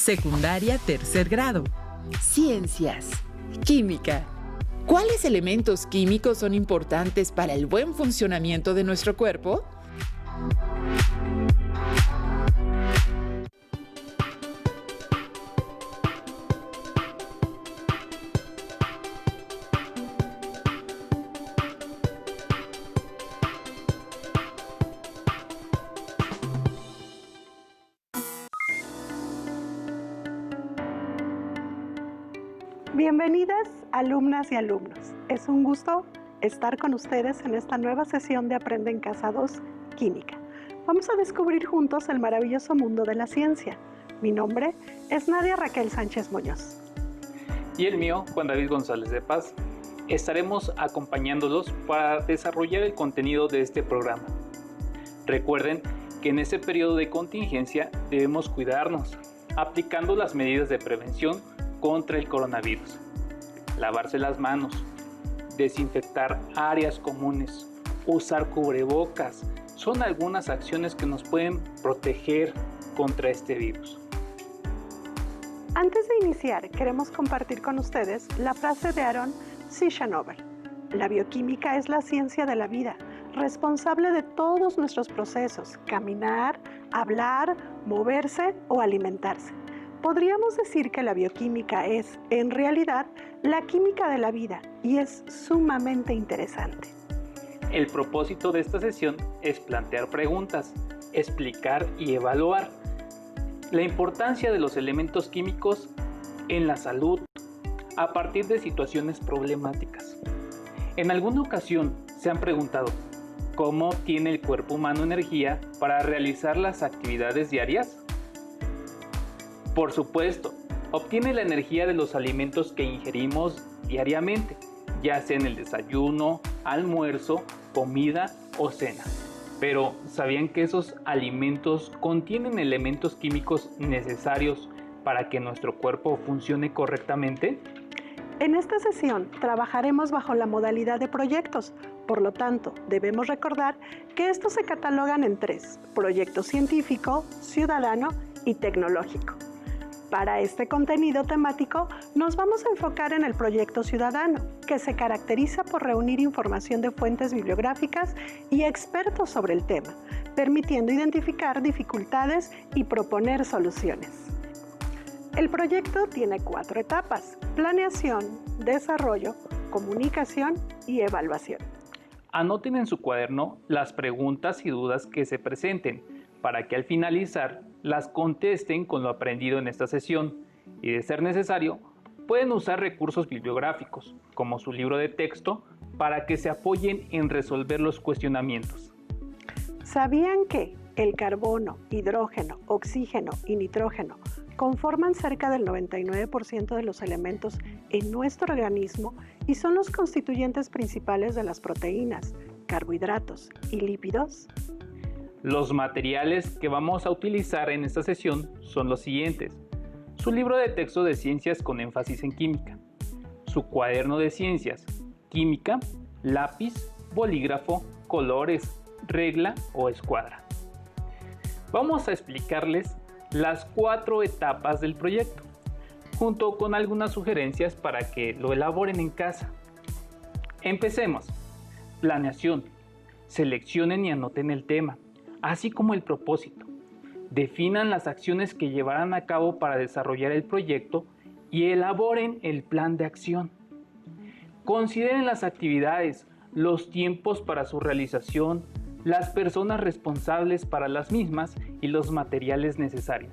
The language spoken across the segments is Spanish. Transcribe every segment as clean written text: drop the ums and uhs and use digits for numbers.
Secundaria tercer grado. Ciencias. Química. ¿Cuáles elementos químicos son importantes para el buen funcionamiento de nuestro cuerpo? Bienvenidas, alumnas y alumnos. Es un gusto estar con ustedes en esta nueva sesión de Aprende en Casa 2, Química. Vamos a descubrir juntos el maravilloso mundo de la ciencia. Mi nombre es Nadia Raquel Sánchez Muñoz. Y el mío, Juan David González de Paz. Estaremos acompañándolos para desarrollar el contenido de este programa. Recuerden que en este periodo de contingencia debemos cuidarnos, aplicando las medidas de prevención contra el coronavirus. Lavarse las manos, desinfectar áreas comunes, usar cubrebocas, son algunas acciones que nos pueden proteger contra este virus. Antes de iniciar, queremos compartir con ustedes la frase de Aaron Ciechanover. La bioquímica es la ciencia de la vida, responsable de todos nuestros procesos: caminar, hablar, moverse o alimentarse. Podríamos decir que la bioquímica es, en realidad, la química de la vida y es sumamente interesante. El propósito de esta sesión es plantear preguntas, explicar y evaluar la importancia de los elementos químicos en la salud a partir de situaciones problemáticas. En alguna ocasión se han preguntado ¿cómo tiene el cuerpo humano energía para realizar las actividades diarias? Por supuesto, obtiene la energía de los alimentos que ingerimos diariamente, ya sea en el desayuno, almuerzo, comida o cena. Pero, ¿sabían que esos alimentos contienen elementos químicos necesarios para que nuestro cuerpo funcione correctamente? En esta sesión trabajaremos bajo la modalidad de proyectos. Por lo tanto, debemos recordar que estos se catalogan en tres: proyecto científico, ciudadano y tecnológico. Para este contenido temático nos vamos a enfocar en el proyecto ciudadano, que se caracteriza por reunir información de fuentes bibliográficas y expertos sobre el tema, permitiendo identificar dificultades y proponer soluciones. El proyecto tiene 4 etapas: planeación, desarrollo, comunicación y evaluación. Anoten en su cuaderno las preguntas y dudas que se presenten, para que al finalizar las contesten con lo aprendido en esta sesión y, de ser necesario, pueden usar recursos bibliográficos como su libro de texto para que se apoyen en resolver los cuestionamientos. ¿Sabían que el carbono, hidrógeno, oxígeno y nitrógeno conforman cerca del 99% de los elementos en nuestro organismo y son los constituyentes principales de las proteínas, carbohidratos y lípidos? Los materiales que vamos a utilizar en esta sesión son los siguientes: su libro de texto de ciencias con énfasis en química, su cuaderno de ciencias, química, lápiz, bolígrafo, colores, regla o escuadra. Vamos a explicarles las 4 etapas del proyecto, junto con algunas sugerencias para que lo elaboren en casa. Empecemos. Planeación. Seleccionen y anoten el tema, así como el propósito. Definan las acciones que llevarán a cabo para desarrollar el proyecto y elaboren el plan de acción. Consideren las actividades, los tiempos para su realización, las personas responsables para las mismas y los materiales necesarios.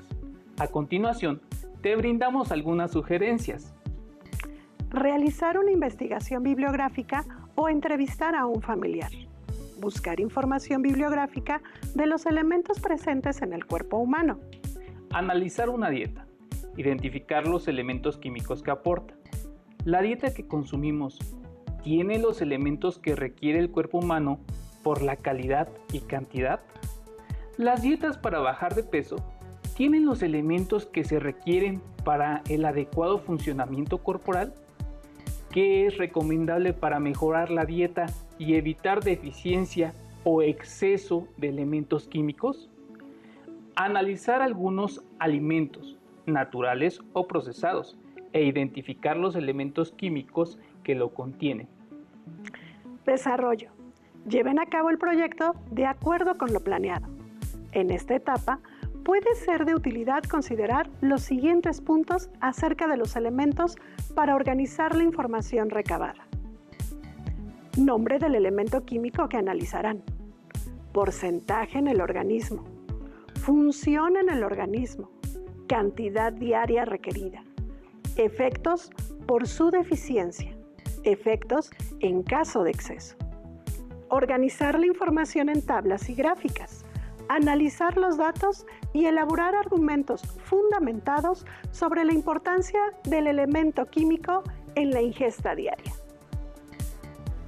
A continuación, te brindamos algunas sugerencias. Realizar una investigación bibliográfica o entrevistar a un familiar. Buscar información bibliográfica de los elementos presentes en el cuerpo humano. Analizar una dieta. Identificar los elementos químicos que aporta. ¿La dieta que consumimos tiene los elementos que requiere el cuerpo humano por la calidad y cantidad? ¿Las dietas para bajar de peso tienen los elementos que se requieren para el adecuado funcionamiento corporal? ¿Qué es recomendable para mejorar la dieta y evitar deficiencia o exceso de elementos químicos? Analizar algunos alimentos. naturales o procesados, e identificar los elementos químicos que lo contienen. Desarrollo. Lleven a cabo el proyecto de acuerdo con lo planeado. En esta etapa, puede ser de utilidad considerar los siguientes puntos acerca de los elementos para organizar la información recabada. Nombre del elemento químico que analizarán. Porcentaje en el organismo. Función en el organismo. Cantidad diaria requerida. Efectos por su deficiencia. Efectos en caso de exceso. Organizar la información en tablas y gráficas. Analizar los datos y elaborar argumentos fundamentados sobre la importancia del elemento químico en la ingesta diaria.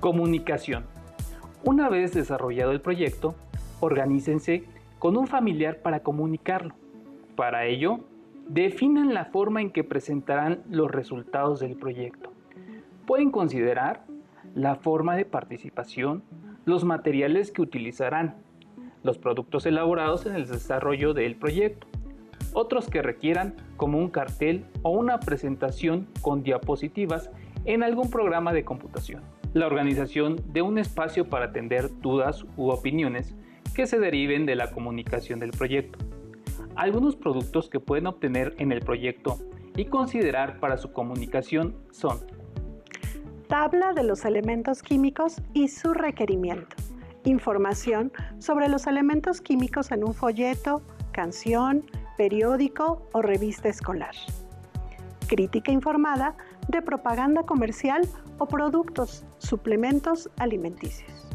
Comunicación. Una vez desarrollado el proyecto, organícense con un familiar para comunicarlo. Para ello, definan la forma en que presentarán los resultados del proyecto. Pueden considerar la forma de participación, los materiales que utilizarán, los productos elaborados en el desarrollo del proyecto, otros que requieran como un cartel o una presentación con diapositivas en algún programa de computación. La organización de un espacio para atender dudas u opiniones que se deriven de la comunicación del proyecto. Algunos productos que pueden obtener en el proyecto y considerar para su comunicación son: tabla de los elementos químicos y su requerimiento. Información sobre los elementos químicos en un folleto, canción, periódico o revista escolar. Crítica informada de propaganda comercial o productos, suplementos alimenticios.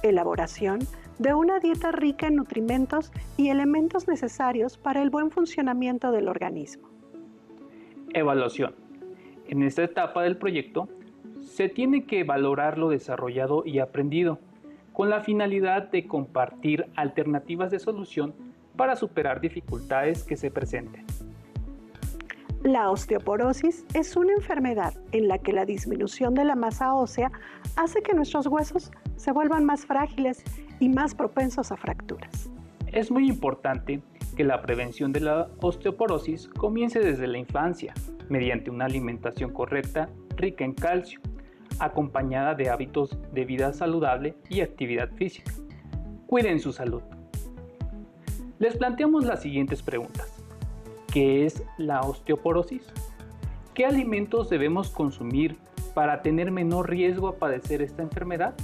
Elaboración de una dieta rica en nutrimentos y elementos necesarios para el buen funcionamiento del organismo. Evaluación. En esta etapa del proyecto, se tiene que valorar lo desarrollado y aprendido, con la finalidad de compartir alternativas de solución para superar dificultades que se presenten. La osteoporosis es una enfermedad en la que la disminución de la masa ósea hace que nuestros huesos se vuelvan más frágiles y más propensos a fracturas. Es muy importante que la prevención de la osteoporosis comience desde la infancia, mediante una alimentación correcta, rica en calcio, acompañada de hábitos de vida saludable y actividad física. Cuiden su salud. Les planteamos las siguientes preguntas. ¿Qué es la osteoporosis? ¿Qué alimentos debemos consumir para tener menor riesgo a padecer esta enfermedad?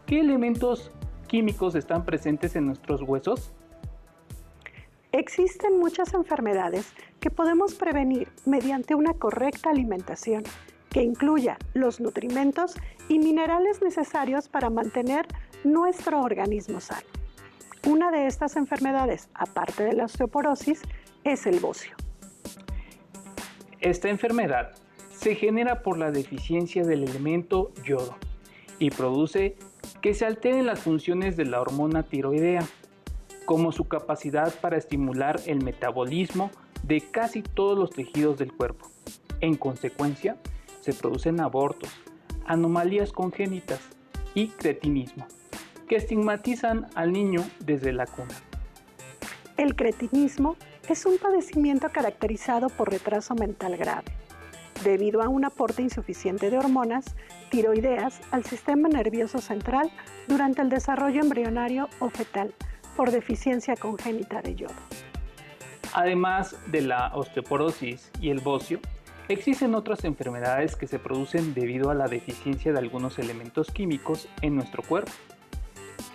¿Qué elementos químicos están presentes en nuestros huesos? Existen muchas enfermedades que podemos prevenir mediante una correcta alimentación que incluya los nutrimentos y minerales necesarios para mantener nuestro organismo sano. Una de estas enfermedades, aparte de la osteoporosis, es el bocio. Esta enfermedad se genera por la deficiencia del elemento yodo y produce que se alteren las funciones de la hormona tiroidea, como su capacidad para estimular el metabolismo de casi todos los tejidos del cuerpo. En consecuencia, se producen abortos, anomalías congénitas y cretinismo, que estigmatizan al niño desde la cuna. El cretinismo es un padecimiento caracterizado por retraso mental grave, debido a un aporte insuficiente de hormonas tiroideas al sistema nervioso central durante el desarrollo embrionario o fetal por deficiencia congénita de yodo. Además de la osteoporosis y el bocio, existen otras enfermedades que se producen debido a la deficiencia de algunos elementos químicos en nuestro cuerpo.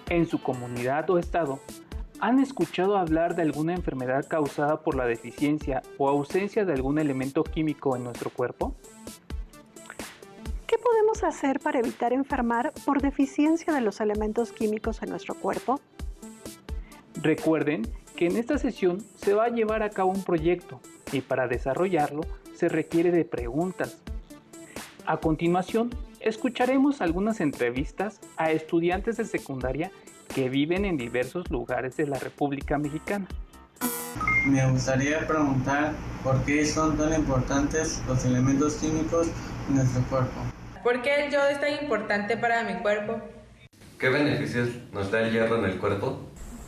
En su comunidad o estado, ¿han escuchado hablar de alguna enfermedad causada por la deficiencia o ausencia de algún elemento químico en nuestro cuerpo? ¿Qué podemos hacer para evitar enfermar por deficiencia de los elementos químicos en nuestro cuerpo? Recuerden que en esta sesión se va a llevar a cabo un proyecto y para desarrollarlo se requiere de preguntas. A continuación, escucharemos algunas entrevistas a estudiantes de secundaria que viven en diversos lugares de la República Mexicana. Me gustaría preguntar por qué son tan importantes los elementos químicos en nuestro cuerpo. ¿Por qué el yodo es tan importante para mi cuerpo? ¿Qué beneficios nos da el hierro en el cuerpo?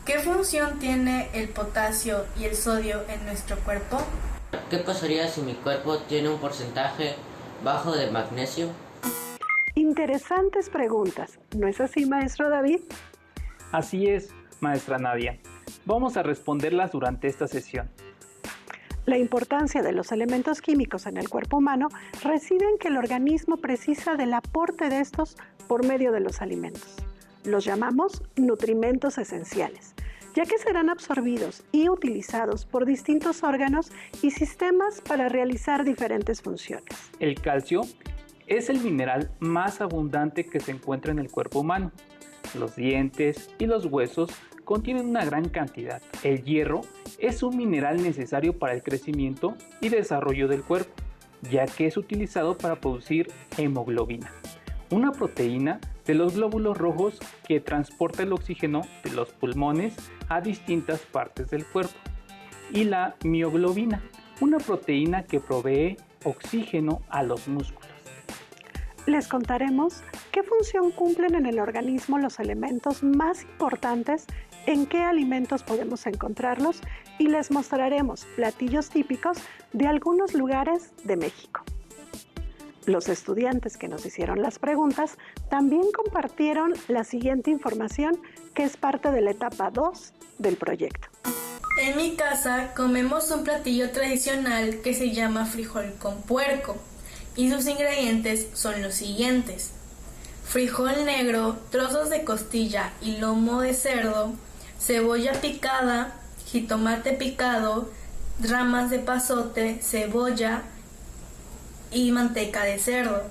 ¿Qué función tiene el potasio y el sodio en nuestro cuerpo? ¿Qué pasaría si mi cuerpo tiene un porcentaje bajo de magnesio? Interesantes preguntas, ¿no es así, maestro David? Así es, maestra Nadia. Vamos a responderlas durante esta sesión. La importancia de los elementos químicos en el cuerpo humano reside en que el organismo precisa del aporte de estos por medio de los alimentos. Los llamamos nutrimentos esenciales, ya que serán absorbidos y utilizados por distintos órganos y sistemas para realizar diferentes funciones. El calcio es el mineral más abundante que se encuentra en el cuerpo humano. Los dientes y los huesos contienen una gran cantidad. El hierro es un mineral necesario para el crecimiento y desarrollo del cuerpo, ya que es utilizado para producir hemoglobina, una proteína de los glóbulos rojos que transporta el oxígeno de los pulmones a distintas partes del cuerpo, y la mioglobina, una proteína que provee oxígeno a los músculos. Les contaremos qué función cumplen en el organismo los elementos más importantes, en qué alimentos podemos encontrarlos y les mostraremos platillos típicos de algunos lugares de México. Los estudiantes que nos hicieron las preguntas también compartieron la siguiente información que es parte de la etapa 2 del proyecto. En mi casa comemos un platillo tradicional que se llama frijol con puerco y sus ingredientes son los siguientes: frijol negro, trozos de costilla y lomo de cerdo, cebolla picada, jitomate picado, ramas de pasote, cebolla y manteca de cerdo.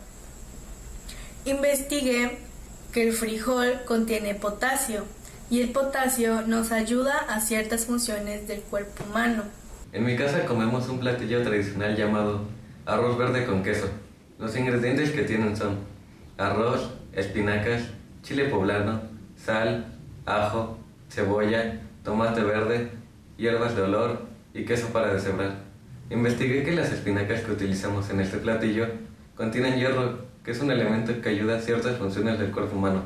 Investigué que el frijol contiene potasio y el potasio nos ayuda a ciertas funciones del cuerpo humano. En mi casa comemos un platillo tradicional llamado arroz verde con queso. Los ingredientes que tienen son arroz, espinacas, chile poblano, sal, ajo, cebolla, tomate verde, hierbas de olor y queso para deshebrar. Investigué que las espinacas que utilizamos en este platillo contienen hierro, que es un elemento que ayuda a ciertas funciones del cuerpo humano.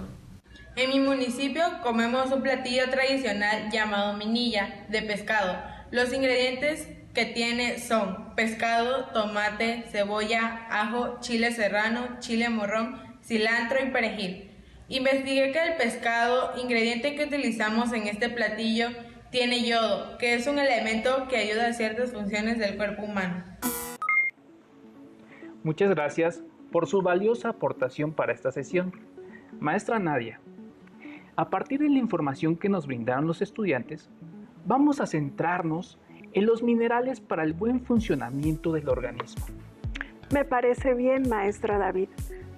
En mi municipio comemos un platillo tradicional llamado minilla, de pescado. Los ingredientes que tiene son pescado, tomate, cebolla, ajo, chile serrano, chile morrón, cilantro y perejil. Investigué que el pescado, ingrediente que utilizamos en este platillo, tiene yodo, que es un elemento que ayuda a ciertas funciones del cuerpo humano. Muchas gracias por su valiosa aportación para esta sesión. Maestra Nadia, a partir de la información que nos brindaron los estudiantes, vamos a centrarnos en los minerales para el buen funcionamiento del organismo. Me parece bien, maestra David.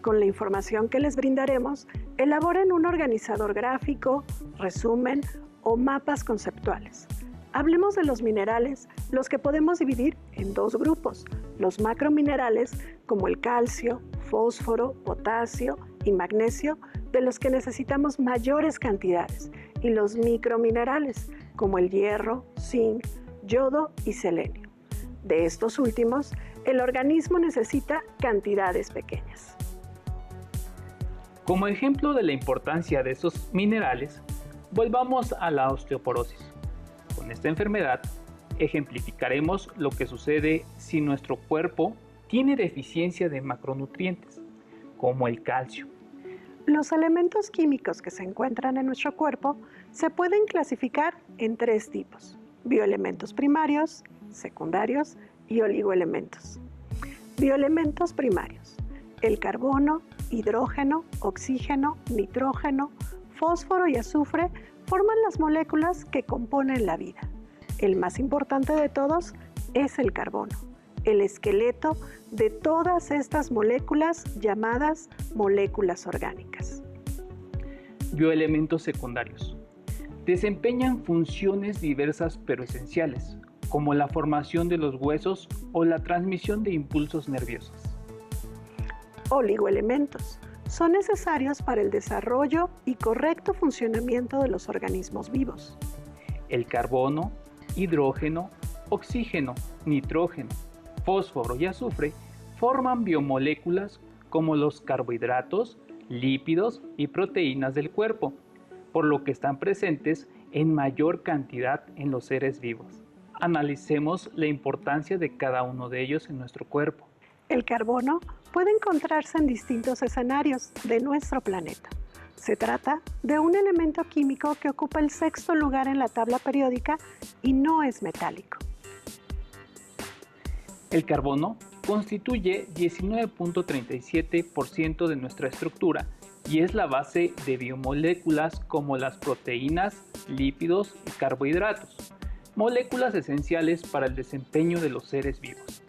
Con la información que les brindaremos, elaboren un organizador gráfico, resumen o mapas conceptuales. Hablemos de los minerales, los que podemos dividir en dos grupos: los macrominerales, como el calcio, fósforo, potasio y magnesio, de los que necesitamos mayores cantidades, y los microminerales, como el hierro, zinc, yodo y selenio. De estos últimos, el organismo necesita cantidades pequeñas. Como ejemplo de la importancia de estos minerales, volvamos a la osteoporosis. Con esta enfermedad, ejemplificaremos lo que sucede si nuestro cuerpo tiene deficiencia de macronutrientes, como el calcio. Los elementos químicos que se encuentran en nuestro cuerpo se pueden clasificar en tres tipos: bioelementos primarios, secundarios y oligoelementos. Bioelementos primarios: el carbono, hidrógeno, oxígeno, nitrógeno, fósforo y azufre forman las moléculas que componen la vida. El más importante de todos es el carbono, el esqueleto de todas estas moléculas llamadas moléculas orgánicas. Bioelementos secundarios. Desempeñan funciones diversas pero esenciales, como la formación de los huesos o la transmisión de impulsos nerviosos. Oligoelementos. Son necesarios para el desarrollo y correcto funcionamiento de los organismos vivos. El carbono, hidrógeno, oxígeno, nitrógeno, fósforo y azufre forman biomoléculas como los carbohidratos, lípidos y proteínas del cuerpo, por lo que están presentes en mayor cantidad en los seres vivos. Analicemos la importancia de cada uno de ellos en nuestro cuerpo. El carbono puede encontrarse en distintos escenarios de nuestro planeta. Se trata de un elemento químico que ocupa el sexto lugar en la tabla periódica y no es metálico. El carbono constituye 19.37% de nuestra estructura y es la base de biomoléculas como las proteínas, lípidos y carbohidratos, moléculas esenciales para el desempeño de los seres vivos.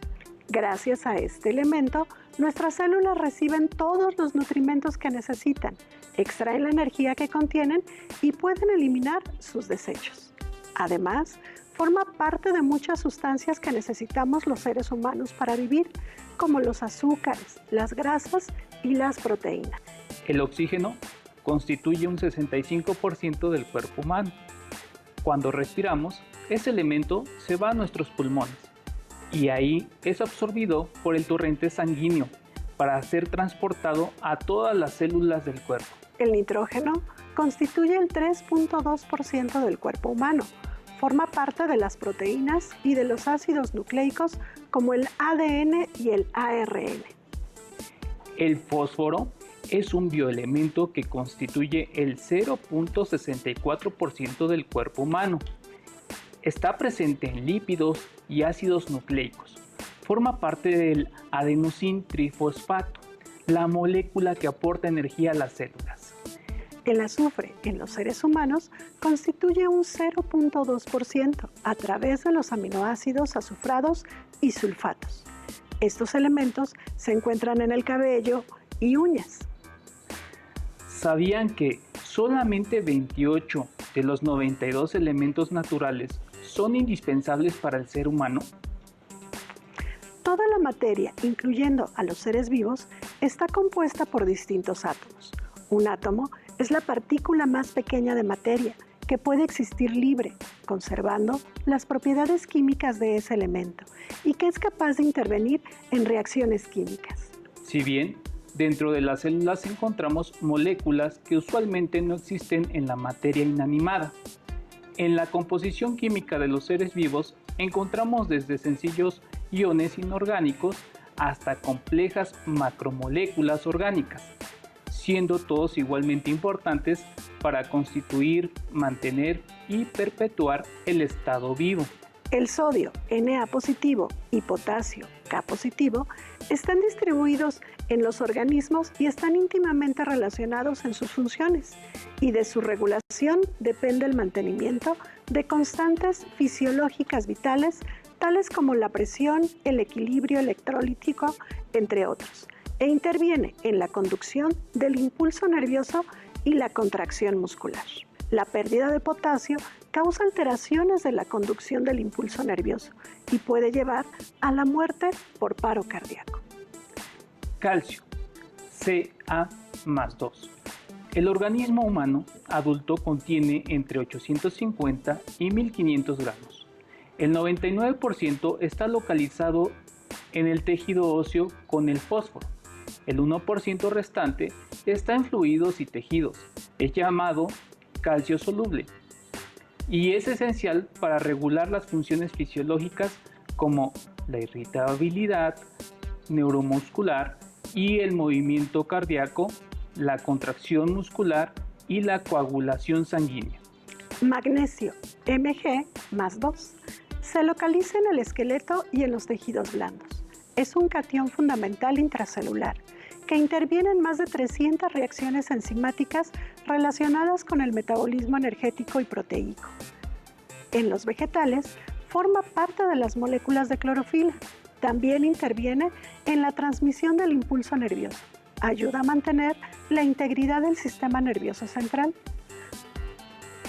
Gracias a este elemento, nuestras células reciben todos los nutrimentos que necesitan, extraen la energía que contienen y pueden eliminar sus desechos. Además, forma parte de muchas sustancias que necesitamos los seres humanos para vivir, como los azúcares, las grasas y las proteínas. El oxígeno constituye un 65% del cuerpo humano. Cuando respiramos, ese elemento se va a nuestros pulmones y ahí es absorbido por el torrente sanguíneo para ser transportado a todas las células del cuerpo. El nitrógeno constituye el 3.2% del cuerpo humano. Forma parte de las proteínas y de los ácidos nucleicos como el ADN y el ARN. El fósforo es un bioelemento que constituye el 0.64% del cuerpo humano. Está presente en lípidos y ácidos nucleicos. Forma parte del adenosín trifosfato, la molécula que aporta energía a las células. El azufre en los seres humanos constituye un 0.2% a través de los aminoácidos azufrados y sulfatos. Estos elementos se encuentran en el cabello y uñas. ¿Sabían que solamente 28 de los 92 elementos naturales son indispensables para el ser humano? Toda la materia, incluyendo a los seres vivos, está compuesta por distintos átomos. Un átomo es la partícula más pequeña de materia que puede existir libre, conservando las propiedades químicas de ese elemento y que es capaz de intervenir en reacciones químicas. Si bien, dentro de las células encontramos moléculas que usualmente no existen en la materia inanimada. En la composición química de los seres vivos encontramos desde sencillos iones inorgánicos hasta complejas macromoléculas orgánicas, siendo todos igualmente importantes para constituir, mantener y perpetuar el estado vivo. El sodio, Na positivo, y potasio, K positivo, están distribuidos en los organismos y están íntimamente relacionados en sus funciones, y de su regulación depende el mantenimiento de constantes fisiológicas vitales, tales como la presión, el equilibrio electrolítico, entre otros, e interviene en la conducción del impulso nervioso y la contracción muscular. La pérdida de potasio causa alteraciones de la conducción del impulso nervioso y puede llevar a la muerte por paro cardíaco. Calcio, Ca+2. El organismo humano adulto contiene entre 850 y 1500 gramos. El 99% está localizado en el tejido óseo con el fósforo. El 1% restante está en fluidos y tejidos. Es llamado calcio soluble y es esencial para regular las funciones fisiológicas como la irritabilidad neuromuscular y el movimiento cardíaco, la contracción muscular y la coagulación sanguínea. Magnesio, Mg+2, se localiza en el esqueleto y en los tejidos blandos. Es un catión fundamental intracelular que interviene en más de 300 reacciones enzimáticas relacionadas con el metabolismo energético y proteíco. En los vegetales, forma parte de las moléculas de clorofila. También interviene en la transmisión del impulso nervioso. Ayuda a mantener la integridad del sistema nervioso central.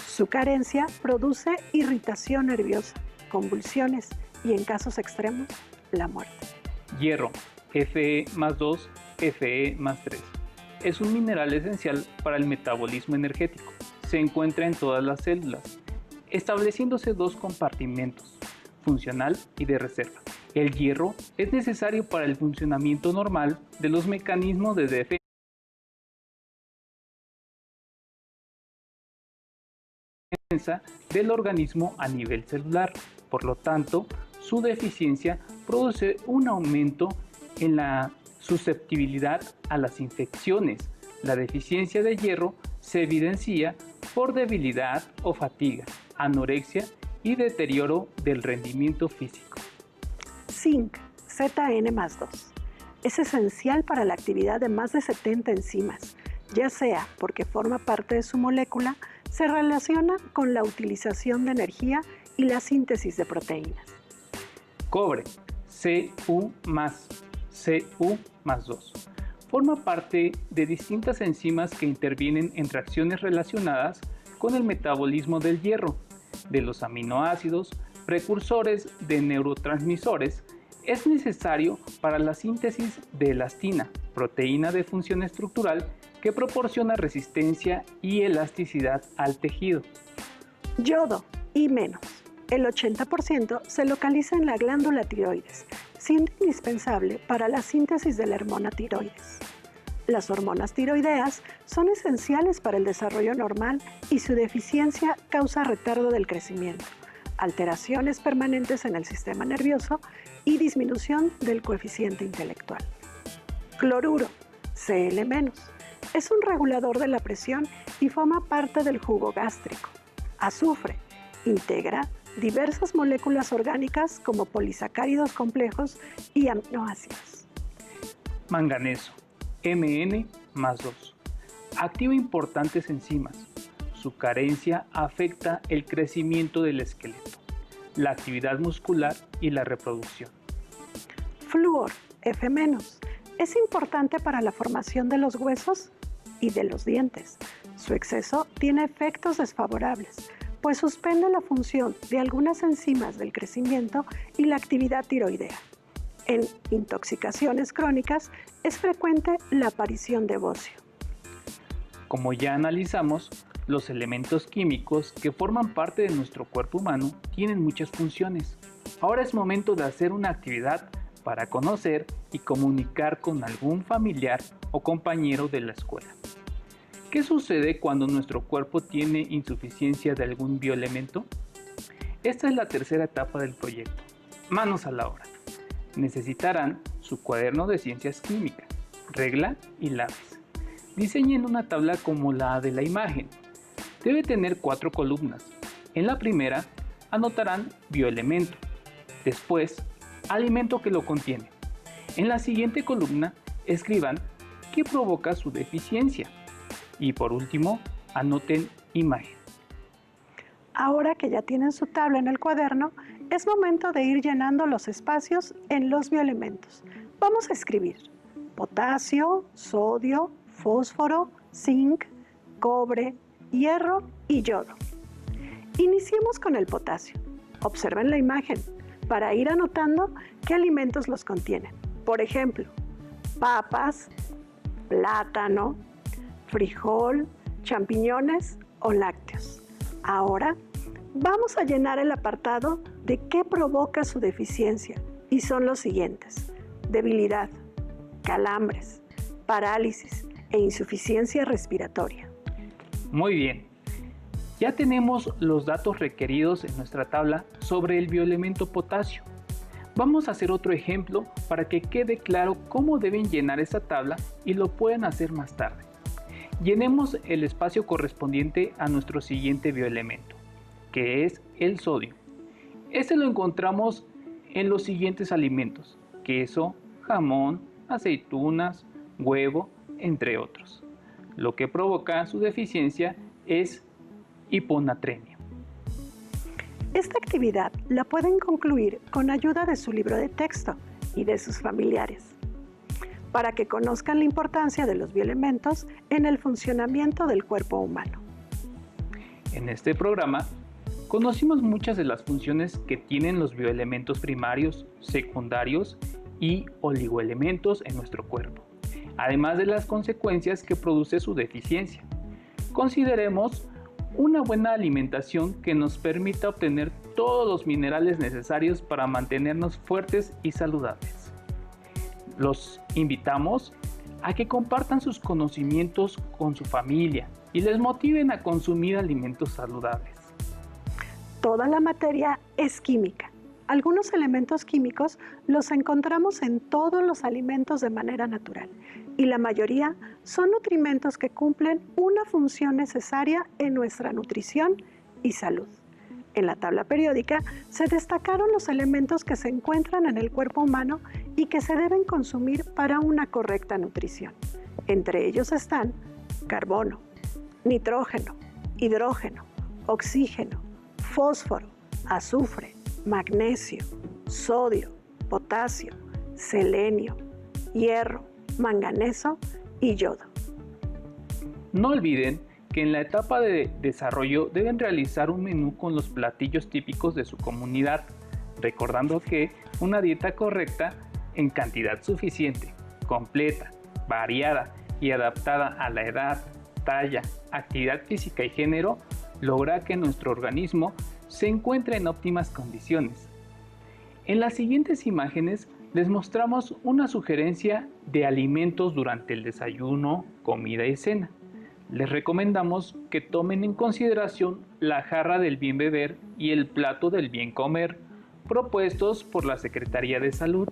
Su carencia produce irritación nerviosa, convulsiones y, en casos extremos, la muerte. Hierro, Fe+2, Fe+3. Es un mineral esencial para el metabolismo energético. Se encuentra en todas las células, estableciéndose dos compartimentos, funcional y de reserva. El hierro es necesario para el funcionamiento normal de los mecanismos de defensa del organismo a nivel celular. Por lo tanto, su deficiencia produce un aumento en la susceptibilidad a las infecciones. La deficiencia de hierro se evidencia por debilidad o fatiga, anorexia y deterioro del rendimiento físico. Zinc, Zn+2. Es esencial para la actividad de más de 70 enzimas, ya sea porque forma parte de su molécula, se relaciona con la utilización de energía y la síntesis de proteínas. Cobre, Cu+2. Forma parte de distintas enzimas que intervienen en reacciones relacionadas con el metabolismo del hierro, de los aminoácidos, precursores de neurotransmisores. Es necesario para la síntesis de elastina, proteína de función estructural que proporciona resistencia y elasticidad al tejido. Yodo, I-. El 80% se localiza en la glándula tiroides, siendo indispensable para la síntesis de la hormona tiroides. Las hormonas tiroideas son esenciales para el desarrollo normal y su deficiencia causa retardo del crecimiento, alteraciones permanentes en el sistema nervioso y disminución del coeficiente intelectual. Cloruro, Cl-. Es un regulador de la presión y forma parte del jugo gástrico. Azufre, integra diversas moléculas orgánicas como polisacáridos complejos y aminoácidos. Manganeso, Mn+2. Activa importantes enzimas. Su carencia afecta el crecimiento del esqueleto, la actividad muscular y la reproducción. Flúor, F-. Es importante para la formación de los huesos y de los dientes. Su exceso tiene efectos desfavorables, pues suspende la función de algunas enzimas del crecimiento y la actividad tiroidea. En intoxicaciones crónicas es frecuente la aparición de bocio. Como ya analizamos, los elementos químicos que forman parte de nuestro cuerpo humano tienen muchas funciones. Ahora es momento de hacer una actividad para conocer y comunicar con algún familiar o compañero de la escuela. ¿Qué sucede cuando nuestro cuerpo tiene insuficiencia de algún bioelemento? Esta es la tercera etapa del proyecto. Manos a la obra. Necesitarán su cuaderno de ciencias químicas, regla y lápiz. Diseñen una tabla como la de la imagen. Debe tener 4 columnas. En la primera anotarán bioelemento, después alimento que lo contiene. En la siguiente columna escriban qué provoca su deficiencia. Y por último, anoten imagen. Ahora que ya tienen su tabla en el cuaderno, es momento de ir llenando los espacios en los bioelementos. Vamos a escribir potasio, sodio, fósforo, zinc, cobre, hierro y yodo. Iniciemos con el potasio. Observen la imagen para ir anotando qué alimentos los contienen. Por ejemplo, papas, plátano, frijol, champiñones o lácteos. Ahora vamos a llenar el apartado de qué provoca su deficiencia y son los siguientes: debilidad, calambres, parálisis e insuficiencia respiratoria. Muy bien, ya tenemos los datos requeridos en nuestra tabla sobre el bioelemento potasio. Vamos a hacer otro ejemplo para que quede claro cómo deben llenar esa tabla y lo pueden hacer más tarde. Llenemos el espacio correspondiente a nuestro siguiente bioelemento, que es el sodio. Este lo encontramos en los siguientes alimentos: queso, jamón, aceitunas, huevo, entre otros. Lo que provoca su deficiencia es hiponatremia. Esta actividad la pueden concluir con ayuda de su libro de texto y de sus familiares, para que conozcan la importancia de los bioelementos en el funcionamiento del cuerpo humano. En este programa conocimos muchas de las funciones que tienen los bioelementos primarios, secundarios y oligoelementos en nuestro cuerpo, además de las consecuencias que produce su deficiencia. Consideremos una buena alimentación que nos permita obtener todos los minerales necesarios para mantenernos fuertes y saludables. Los invitamos a que compartan sus conocimientos con su familia y les motiven a consumir alimentos saludables. Toda la materia es química. Algunos elementos químicos los encontramos en todos los alimentos de manera natural y la mayoría son nutrimentos que cumplen una función necesaria en nuestra nutrición y salud. En la tabla periódica se destacaron los elementos que se encuentran en el cuerpo humano y que se deben consumir para una correcta nutrición. Entre ellos están carbono, nitrógeno, hidrógeno, oxígeno, fósforo, azufre, magnesio, sodio, potasio, selenio, hierro, manganeso y yodo. No olviden que en la etapa de desarrollo deben realizar un menú con los platillos típicos de su comunidad, recordando que una dieta correcta en cantidad suficiente, completa, variada y adaptada a la edad, talla, actividad física y género, logra que nuestro organismo se encuentre en óptimas condiciones. En las siguientes imágenes les mostramos una sugerencia de alimentos durante el desayuno, comida y cena. Les recomendamos que tomen en consideración la jarra del bien beber y el plato del bien comer, propuestos por la Secretaría de Salud.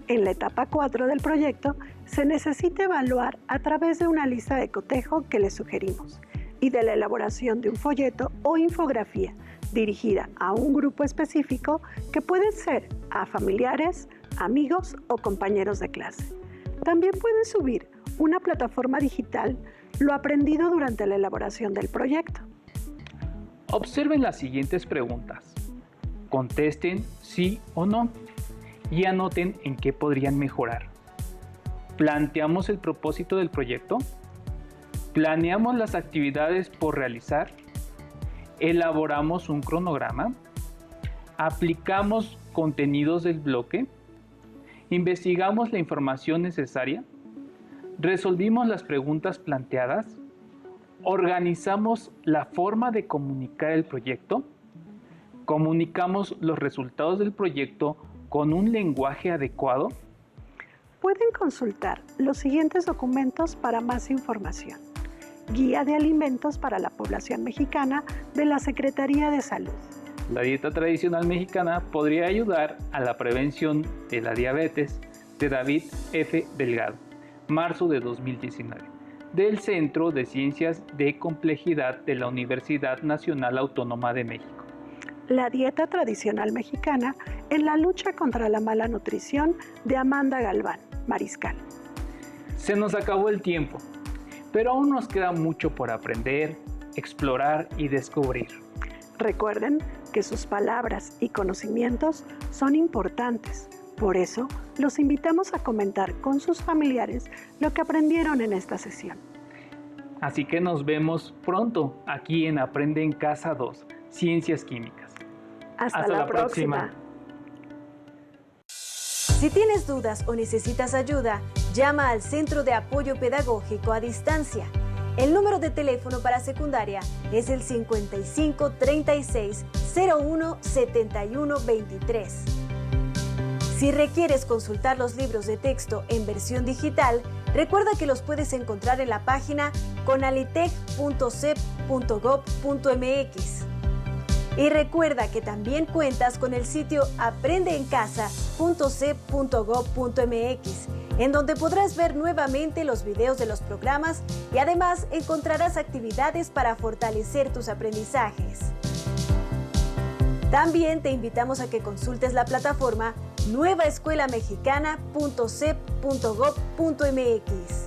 En la etapa 4 del proyecto, se necesita evaluar a través de una lista de cotejo que les sugerimos y de la elaboración de un folleto o infografía dirigida a un grupo específico que puede ser a familiares, amigos o compañeros de clase. También pueden subir una plataforma digital lo aprendido durante la elaboración del proyecto. Observen las siguientes preguntas. Contesten sí o no y anoten en qué podrían mejorar. ¿Planteamos el propósito del proyecto? ¿Planeamos las actividades por realizar? ¿Elaboramos un cronograma? ¿Aplicamos contenidos del bloque? ¿Investigamos la información necesaria? ¿Resolvimos las preguntas planteadas? ¿Organizamos la forma de comunicar el proyecto? ¿Comunicamos los resultados del proyecto con un lenguaje adecuado? Pueden consultar los siguientes documentos para más información. Guía de alimentos para la población mexicana de la Secretaría de Salud. La dieta tradicional mexicana podría ayudar a la prevención de la diabetes, de David F. Delgado, marzo de 2019, del Centro de Ciencias de Complejidad de la Universidad Nacional Autónoma de México. La dieta tradicional mexicana en la lucha contra la mala nutrición de Amanda Galván, Mariscal. Se nos acabó el tiempo, pero aún nos queda mucho por aprender, explorar y descubrir. Recuerden que sus palabras y conocimientos son importantes. Por eso, los invitamos a comentar con sus familiares lo que aprendieron en esta sesión. Así que nos vemos pronto aquí en Aprende en Casa 2, Ciencias Químicas. Hasta la próxima. Si tienes dudas o necesitas ayuda, llama al Centro de Apoyo Pedagógico a Distancia. El número de teléfono para secundaria es el 55 36 01 71 23. Si requieres consultar los libros de texto en versión digital, recuerda que los puedes encontrar en la página conalitec.cep.gov.mx. Y recuerda que también cuentas con el sitio aprendeencasa.cep.gov.mx, en donde podrás ver nuevamente los videos de los programas y además encontrarás actividades para fortalecer tus aprendizajes. También te invitamos a que consultes la plataforma nuevaescuelamexicana.cep.gov.mx.